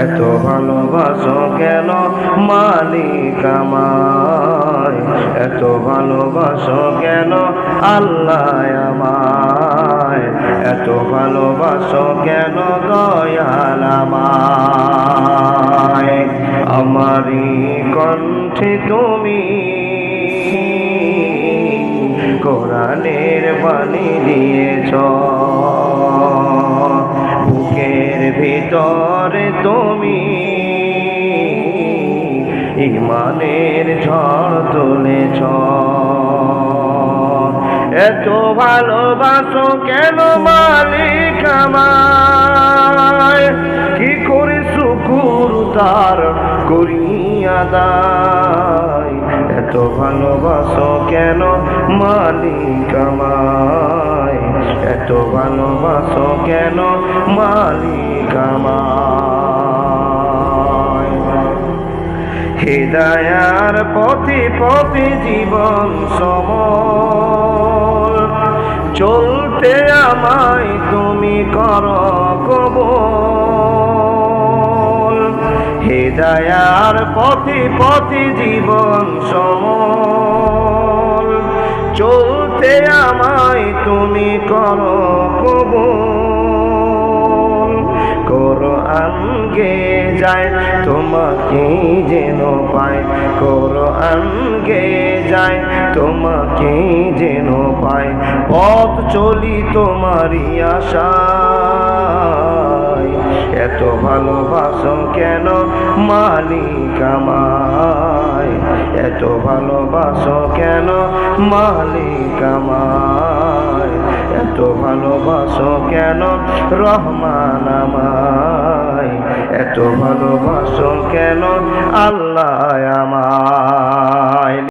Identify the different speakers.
Speaker 1: এত ভালোবাসো কেন মালিক আমায়, এত ভালোবাসো কেন আল্লাহ আমায়, এত ভালোবাসো কেন দয়াল আমায়। আমারই কণ্ঠে তুমি কোরআনের বাণী দিয়েছ, বুকের ভিতরে তুমি ইমানের ঝড় তুলেছ। এত ভালোবাসো কেন মালিক আমায়, কি করে শুকুর তার করি আদায়। এত ভালোবাসো কেন মালিক আমায়, এত ভালোবাসো কেন মালিক আমায়। হিদায়ার পথে পথে জীবন সমল, চলতে আমায় তুমি করো কবুল। হিদায়ার পথে পথে জীবন সমল, চলতে আমায় তুমি করো কবুল। কোরআন গে যায় তোমাকে যেন পায়, কোরআন গে যায় তোমাকে যেন পায়। পথ চলি তোমারই আশায়, এত ভালোবাসো কেন মালিক আমায়, এত ভালোবাসো কেন মালিক আমায়, এত ভালোবাসো কেন রহমান আমায়, এত ভালোবাসো কেন আল্লাহ আমায়।